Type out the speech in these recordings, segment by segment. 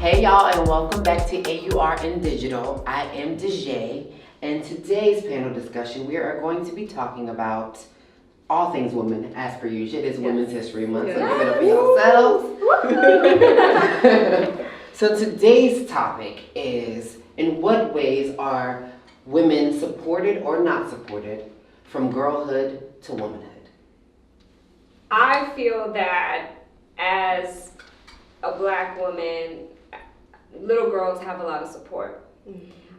Hey y'all, and welcome back to AURN Digital. I am Dejay, and today's panel discussion we are going to be talking about all things women, as per usual. It is Women's History Month, so give it up for yourselves. So today's topic is, in what ways are women supported or not supported from girlhood to womanhood? I feel that as a black woman, little girls have a lot of support.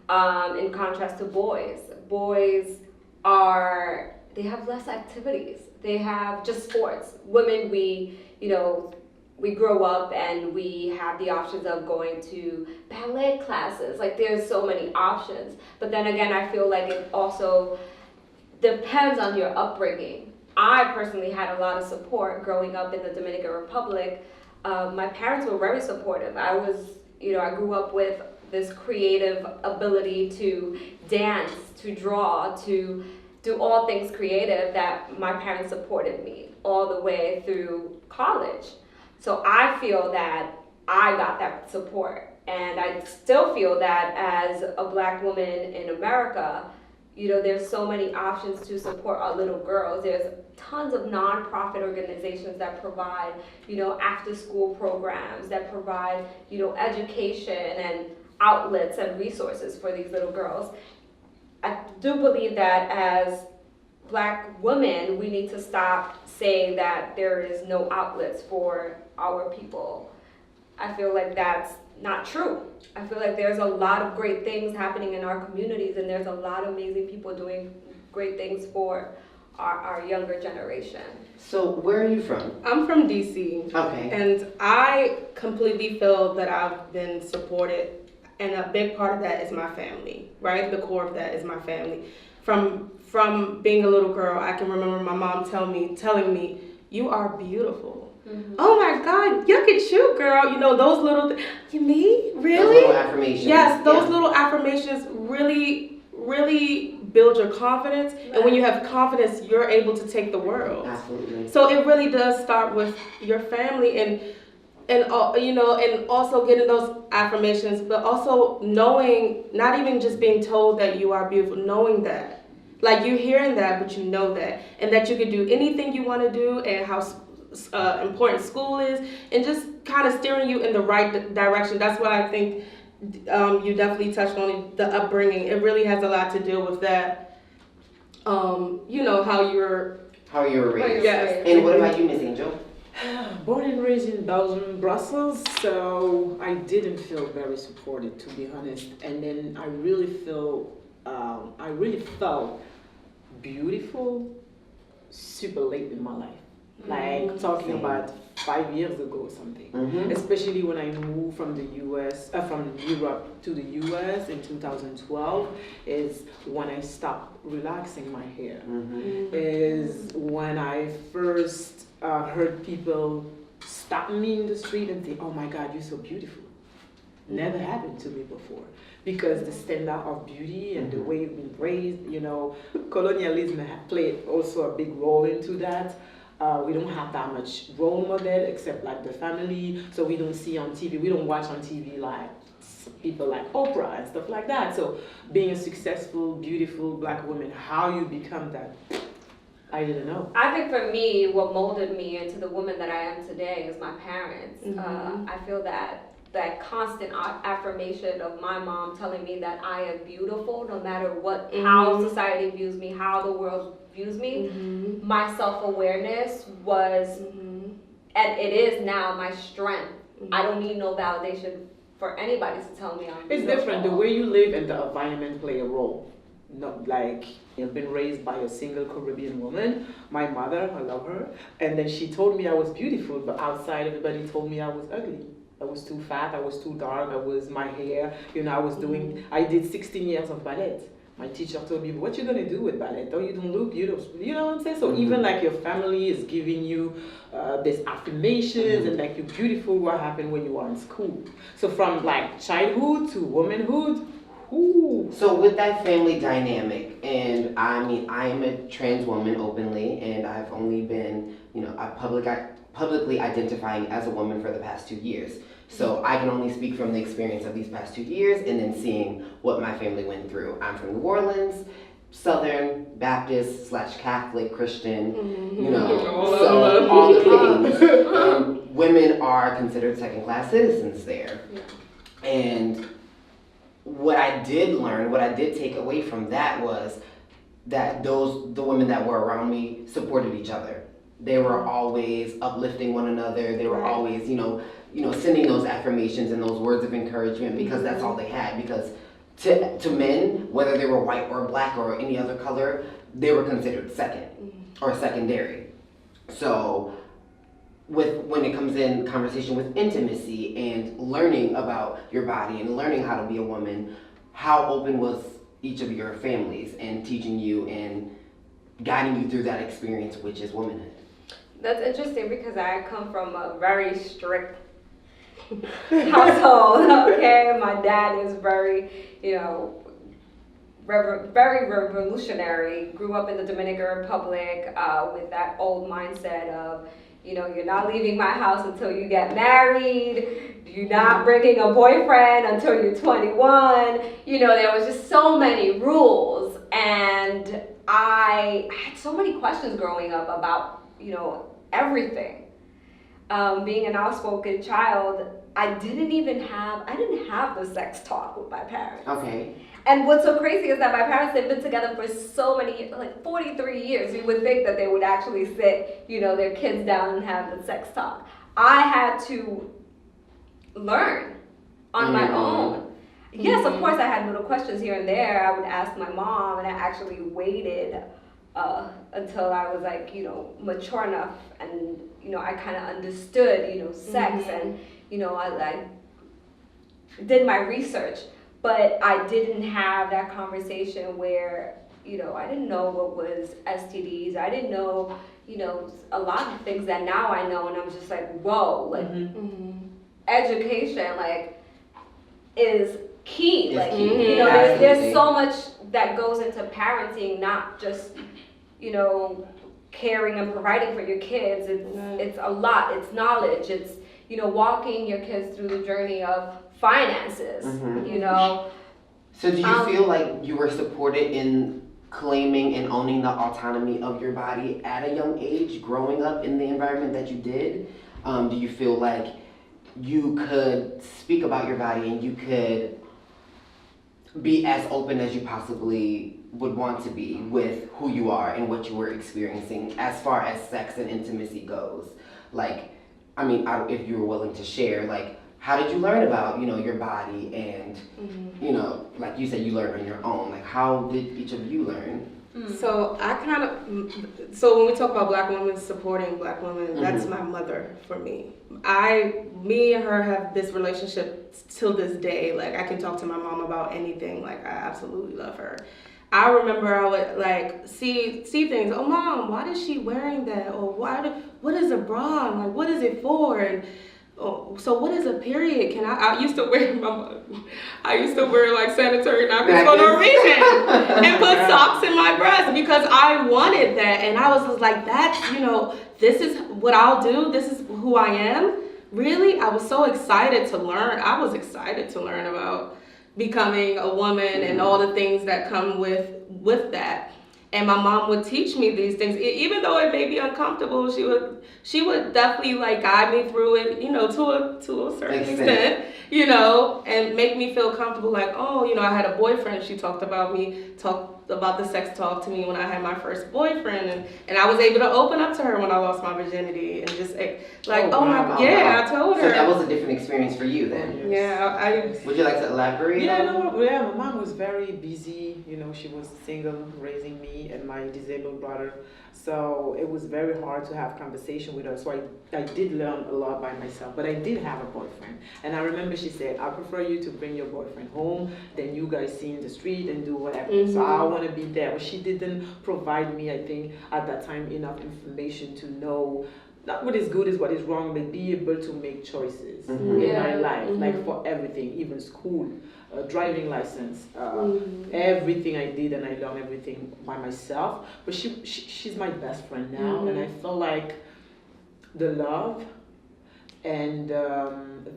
In contrast to boys. Boys they have less activities. They have just sports. Women, we grow up and we have the options of going to ballet classes. Like, there's so many options. But then again, I feel like it also depends on your upbringing. I personally had a lot of support growing up in the Dominican Republic. My parents were very supportive. I grew up with this creative ability to dance, to draw, to do all things creative, that my parents supported me all the way through college. So I feel that I got that support. And I still feel that as a black woman in America, there's so many options to support our little girls. There's tons of nonprofit organizations that provide, after school programs, that provide, education and outlets and resources for these little girls. I do believe that as black women, we need to stop saying that there is no outlets for our people. I feel like that's not true. I feel like there's a lot of great things happening in our communities, and there's a lot of amazing people doing great things for our younger generation. So where are you from? I'm from DC. Okay. And I completely feel that I've been supported, and a big part of that is my family, right? The core of that is my family. From being a little girl, I can remember my mom telling me, "You are beautiful." Mm-hmm. Oh my God, look at you, girl. Those little you me? Really? Those little affirmations. Yes, those little affirmations really, really build your confidence. Right. And when you have confidence, you're able to take the world. Absolutely. So it really does start with your family and also getting those affirmations, but also knowing, not even just being told that you are beautiful, knowing that. Like, you're hearing that, but you know that. And that you can do anything you want to do, and how important school is, and just kind of steering you in the right direction. That's what I think you definitely touched on, the upbringing. It really has a lot to do with that. How you were raised. Yes. And what about you, Miss Angel? Born and raised in Belgium, Brussels, so I didn't feel very supported, to be honest. And then I really felt beautiful super late in my life. Like, talking about 5 years ago or something. Mm-hmm. Especially when I moved from the US, from Europe to the US in 2012, is when I stopped relaxing my hair. Mm-hmm. Is when I first heard people stop me in the street and think, "Oh my God, you're so beautiful." Never happened to me before, because the standard of beauty and the way you've been raised, colonialism played also a big role into that. We don't have that much role model except like the family, so we don't see on TV, we don't watch on TV like people like Oprah and stuff like that. So being a successful, beautiful black woman, how you become that, I didn't know. I think for me, what molded me into the woman that I am today is my parents. Mm-hmm. I feel that constant affirmation of my mom telling me that I am beautiful, no matter what, how society views me, how the world views me. Mm-hmm. My self-awareness was, and it is now, my strength. Mm-hmm. I don't need no validation for anybody to tell me I'm beautiful. It's different. The way you live and the environment play a role. Not like, I've been raised by a single Caribbean woman. My mother, I love her, and then she told me I was beautiful, but outside everybody told me I was ugly. I was too fat, I was too dark, my hair, I did 16 years of ballet. My teacher told me, "What you gonna do with ballet? Oh, you don't look beautiful." You know what I'm saying? So even like your family is giving you these affirmations and like you're beautiful, what happened when you were in school. So from like childhood to womanhood, ooh. So with that family dynamic, and I mean, I am a trans woman openly, and I've only been, publicly identifying as a woman for the past 2 years. So I can only speak from the experience of these past 2 years and then seeing what my family went through. I'm from New Orleans, Southern Baptist / Catholic Christian, you know, so all the things. Women are considered second-class citizens there. And what I did learn, what I did take away from that was that the women that were around me supported each other. They were always uplifting one another. They were always, sending those affirmations and those words of encouragement because that's all they had. Because to men, whether they were white or black or any other color, they were considered second or secondary. So when it comes in conversation with intimacy and learning about your body and learning how to be a woman, how open was each of your families and teaching you and guiding you through that experience, which is womanhood? That's interesting because I come from a very strict household. Okay, my dad is very, very revolutionary. Grew up in the Dominican Republic with that old mindset of, you're not leaving my house until you get married. You're not bringing a boyfriend until you're 21. There was just so many rules, and I had so many questions growing up about, everything. Being an outspoken child, I didn't have the sex talk with my parents. Okay. And what's so crazy is that my parents have been together for so many years, like 43 years. You would think that they would actually sit, their kids down and have the sex talk. I had to learn on my own. Yes, of course I had little questions here and there. I would ask my mom, and I actually waited until I was like, mature enough, and I kind of understood, sex, and I did my research, but I didn't have that conversation where I didn't know what was STDs. I didn't know a lot of things that now I know, and I'm just like, whoa, like education is key. There's so much that goes into parenting, not just caring and providing for your kids. It's a lot. It's knowledge. It's walking your kids through the journey of finances. So do you feel like you were supported in claiming and owning the autonomy of your body at a young age, growing up in the environment that you did? Do you feel like you could speak about your body and you could be as open as you possibly would want to be with who you are and what you were experiencing as far as sex and intimacy goes? If you were willing to share, how did you learn about, your body and, like you said, you learned on your own. How did each of you learn? So when we talk about black women supporting black women, that's my mother for me. Me and her have this relationship till this day. I can talk to my mom about anything. I absolutely love her. I remember I would see things. Oh, mom, why is she wearing that? Or what is a bra? What is it for? And so what is a period? I used to wear sanitary napkins for no reason and put socks in my breast because I wanted that, and I was just like, that's this is what I'll do. This is who I am. Really, I was so excited to learn. I was excited to learn about becoming a woman and all the things that come with that. And my mom would teach me these things, even though it may be uncomfortable. She would definitely guide me through it, to a certain extent, and make me feel comfortable. I had a boyfriend. She talked about the sex talk to me when I had my first boyfriend, and I was able to open up to her when I lost my virginity and just I told her. So that was a different experience for you then. Yeah, Would you like to elaborate? My mom was very busy. She was single, raising me and my disabled brother. So it was very hard to have conversation with her. So I did learn a lot by myself, but I did have a boyfriend. And I remember she said, I prefer you to bring your boyfriend home than you guys see in the street and do whatever. So I want to be there. But she didn't provide me, I think, at that time, enough information to know not what is good is what is wrong, but be able to make choices in my life, for everything, even school, driving license, everything I did, and I learned everything by myself. But she's my best friend now, and I feel like the love and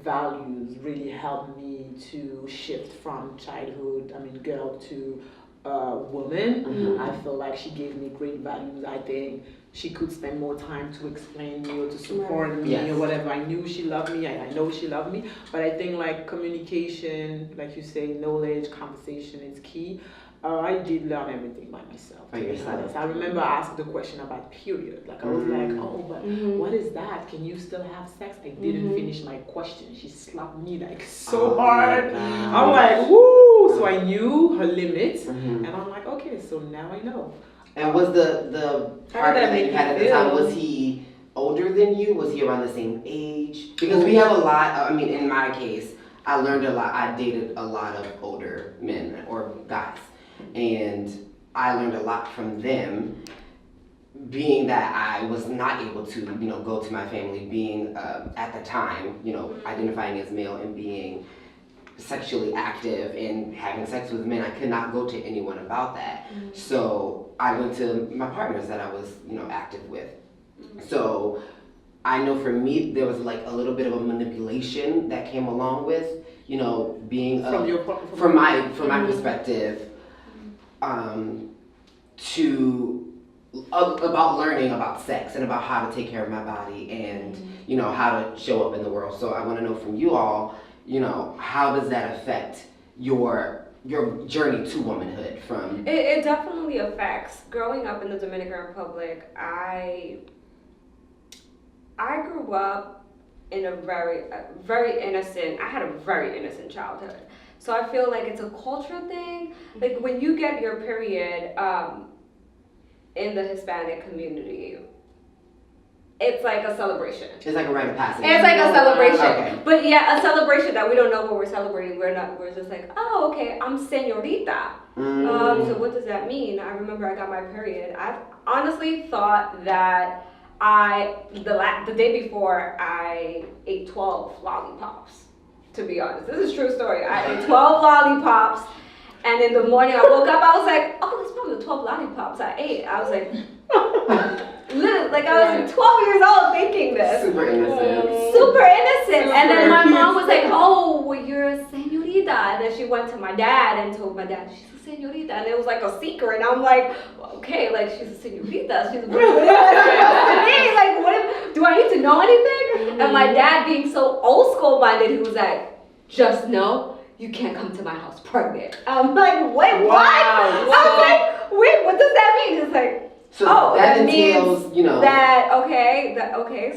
values really helped me to shift from childhood, girl to woman. I feel like she gave me great values. I think she could spend more time to explain me or to support me or whatever. I knew she loved me. I know she loved me. But I think like communication, like you say, knowledge, conversation is key. I did learn everything by myself. By yourself. I remember I asked the question about period. Like I was like, oh, but what is that? Can you still have sex? I didn't finish my question. She slapped me like so hard. I'm like, woo! So I knew her limits, and I'm like, okay, so now I know. And was the partner that you had at the time, was he older than you? Was he around the same age? Because we have a lot, in my case, I learned a lot. I dated a lot of older men or guys. And I learned a lot from them, being that I was not able to, go to my family, being at the time, identifying as male and being sexually active and having sex with men. I could not go to anyone about that. So I went to my partners that I was, active with. So I know for me, there was like a little bit of a manipulation that came along with, being from my perspective. About learning about sex and about how to take care of my body and how to show up in the world. So I want to know from you all, how does that affect your journey to womanhood? From it definitely affects. Growing up in the Dominican Republic, I grew up in a very innocent. I had a very innocent childhood. So I feel like it's a cultural thing. Like when you get your period in the Hispanic community, it's like a celebration. It's like a rite of passage. It's like a celebration. Okay. But yeah, a celebration that we don't know what we're celebrating. We're just like, oh, okay, I'm señorita. So what does that mean? I remember I got my period. I honestly thought that the day before I ate 12 lollipops. To be honest, this is a true story. I ate 12 lollipops, and in the morning I woke up. I was like, "Oh, that's probably the 12 lollipops I ate." I was like, literally, like I was 12 years old thinking this. Super innocent. Super innocent. And then my mom was like, "Oh, well, you're a señorita." And then she went to my dad and told my dad she's a señorita, and it was like a secret. And I'm like, okay, like she's a señorita. She's what to me? Like, do I need to know anything? And my dad, being so old school minded, he was like, just know you can't come to my house pregnant. I'm like, wait, what? I was like, wait, what does that mean? It's like, so that entails, means that okay,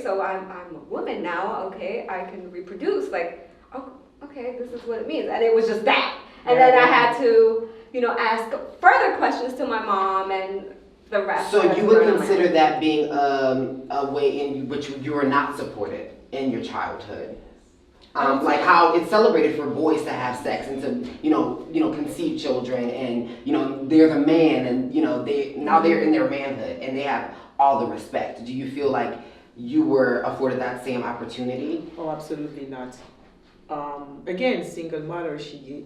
so I'm a woman now. Okay, I can reproduce. Like, oh, okay, this is what it means. And it was just that. And then I had to, ask further questions to my mom and the rest. So you would consider that being a way in which you were not supported in your childhood? Like how it's celebrated for boys to have sex and to conceive children, and they're the man, and they're in their manhood and they have all the respect. Do you feel like you were afforded that same opportunity? Oh, absolutely not. Again, single mother, she gave,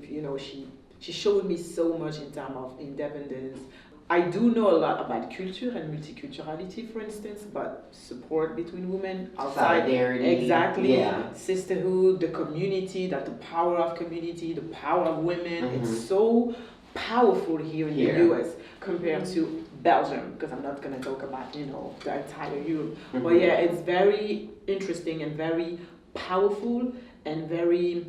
she showed me so much in terms of independence. I do know a lot about culture and multiculturality, for instance, but support between women outside. Solidarity. Exactly. Yeah. Sisterhood, the community, the power of community, the power of women. It's so powerful here in the US compared to Belgium, because I'm not going to talk about, the entire Europe. But yeah, it's very interesting and very powerful and very...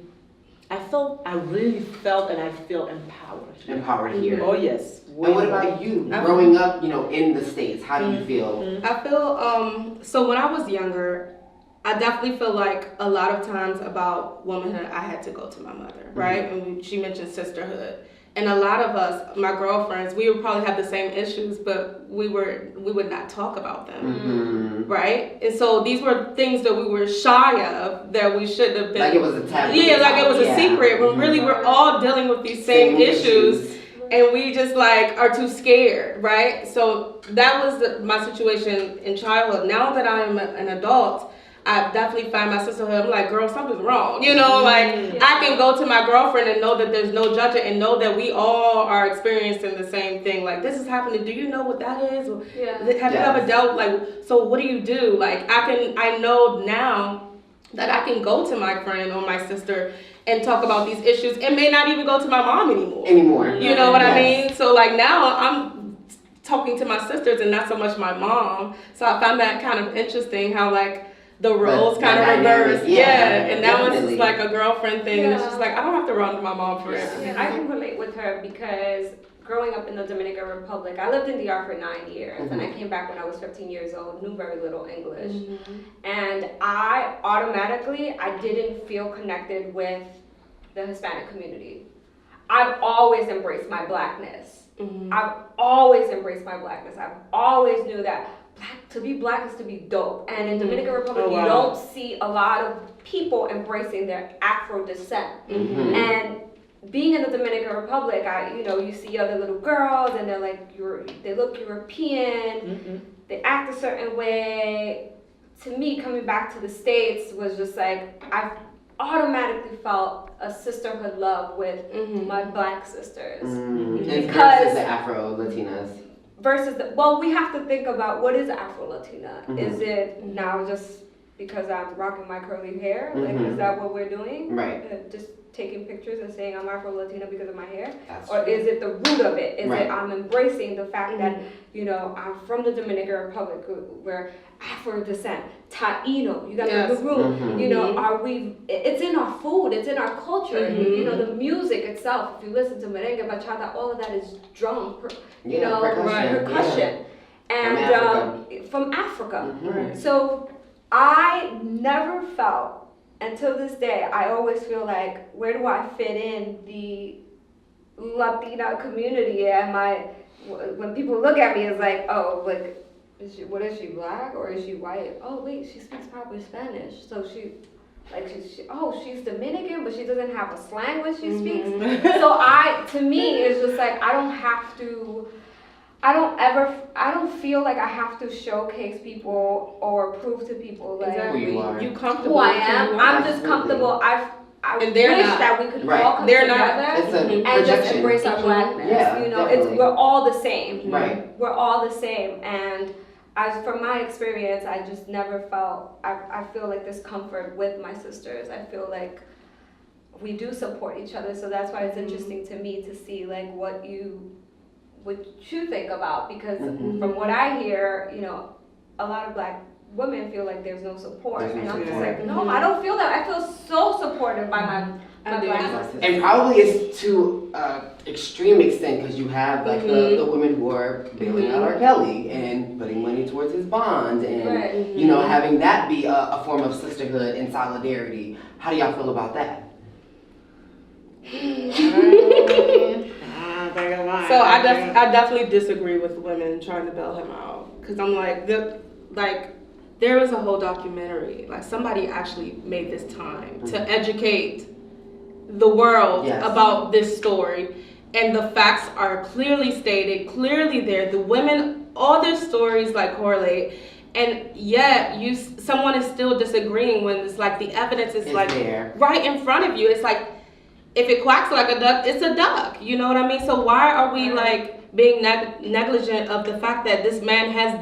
I really felt and I feel empowered. Empowered here. Oh yes. And what about you? Growing up, in the States, how do you feel? I feel, so when I was younger, I definitely feel like a lot of times about womanhood, I had to go to my mother, right? And she mentioned sisterhood. And a lot of us, my girlfriends, we would probably have the same issues, but we would not talk about them, right? And so these were things that we were shy of, that we shouldn't have been. Like it was a taboo. Yeah, like it was a secret, when really we're all dealing with these same issues. And we just are too scared, right? So that was my situation in childhood. Now that I'm an adult, I definitely find my sisterhood. I'm like, girl, something's wrong. I can go to my girlfriend and know that there's no judging and know that we all are experiencing the same thing. Like, this is happening. Do you know what that is? Have you ever dealt, so what do you do? I know now that I can go to my friend or my sister and talk about these issues, and may not even go to my mom anymore. You know what I mean? So like now I'm talking to my sisters and not so much my mom. So I found that kind of interesting how like the roles kind of reverse. Yeah. And now it's just like a girlfriend thing, and it's just like I don't have to run to my mom for everything. I can relate with her because growing up in the Dominican Republic, I lived in DR for 9 years, and I came back when I was 15 years old, knew very little English, and I didn't feel connected with the Hispanic community. I've always embraced my blackness. I've always embraced my blackness. I've always knew that to be black is to be dope. And in Dominican Republic, you don't see a lot of people embracing their Afro descent. And being in the Dominican Republic, you see other little girls, and they're like, they look European, they act a certain way. To me, coming back to the States was just like, I automatically felt a sisterhood love with my black sisters. Because the Afro Latinas. We have to think about what is Afro Latina. Is it now just because I'm rocking my curly hair? Like, is that what we're doing? Right. Just taking pictures and saying I'm Afro Latina because of my hair? That's or true. is it the root of it? Is it I'm embracing the fact that, I'm from the Dominican Republic, where Afro descent, Taino, you got the root. It's in our food, it's in our culture. The music itself, if you listen to merengue, bachata, all of that is drum, percussion. And from Africa. So I never felt, until this day, I always feel like, where do I fit in the Latina community? When people look at me, it's like, oh, like, is she black or is she white? Oh wait, she speaks proper Spanish, so she's Dominican, but she doesn't have a slang when she speaks. So to me, it's just like I don't feel like I have to showcase people or prove to people like you comfortable who I am. I'm just comfortable. I wish that we could all come together and just embrace our blackness. Yeah, we're all the same. Right. We're all the same. And from my experience, I just never felt, I feel like this comfort with my sisters. I feel like we do support each other. So that's why it's interesting to me to see like what you think about, because from what I hear, a lot of black women feel like there's no support, and I'm just like, no, I don't feel that. I feel so supported by my black sisters. And probably it's to extreme extent because you have like the women who are bailing out R. Kelly and putting money towards his bond, and having that be a form of sisterhood and solidarity. How do y'all feel about that? So I definitely disagree with women trying to bail him out, because I'm like, there was a whole documentary, like somebody actually made this time to educate the world about this story, and the facts are clearly stated, clearly there. The women, all their stories like correlate, and yet someone is still disagreeing when it's like the evidence is like there, right in front of you. It's like, if it quacks like a duck, it's a duck. You know what I mean? So why are we like being negligent of the fact that this man has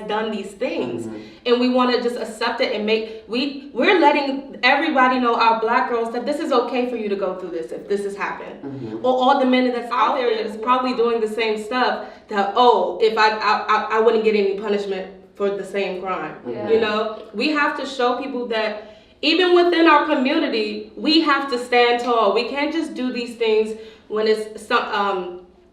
done these things, and we want to just accept it and we're letting everybody know, our black girls, that this is okay for you to go through this if this has happened, or all the men that's out there is probably doing the same stuff, that if I wouldn't get any punishment for the same crime. We have to show people that even within our community, we have to stand tall. We can't just do these things when it's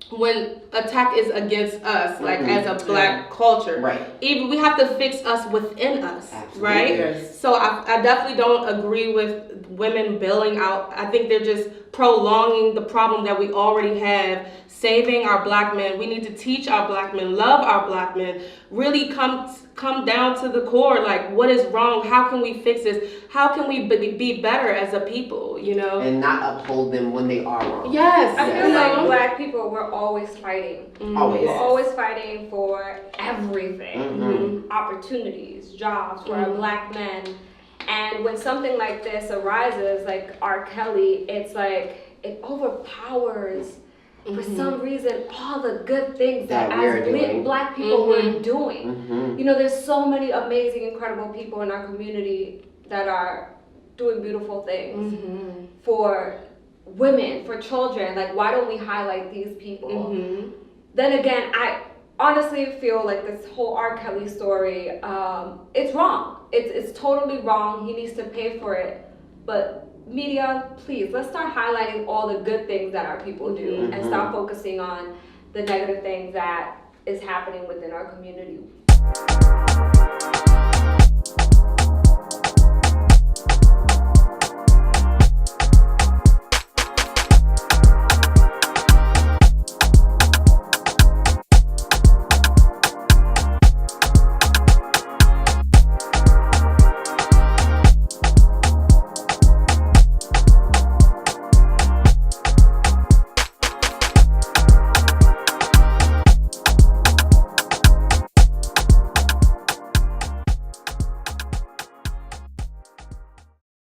when attack is against us, like as a black culture. Right. Even we have to fix us within us. Absolutely. Right? Yes. So I definitely don't agree with women bailing out. I think they're just prolonging the problem that we already have, saving our black men. We need to teach our black men, love our black men, really come down to the core, like what is wrong, how can we fix this, how can we be better as a people, and not uphold them when they are wrong. Yes. I feel like black people, we're always fighting. Always. We're always fighting for everything. Opportunities, jobs for our black men. And when something like this arises, like R. Kelly, it's like it overpowers for some reason all the good things that as black people we're doing. There's so many amazing, incredible people in our community that are doing beautiful things for women, for children. Like, why don't we highlight these people? Then again, I honestly feel like this whole R. Kelly story, it's wrong. It's totally wrong. He needs to pay for it. But media, please, let's start highlighting all the good things that our people do and stop focusing on the negative things that is happening within our community.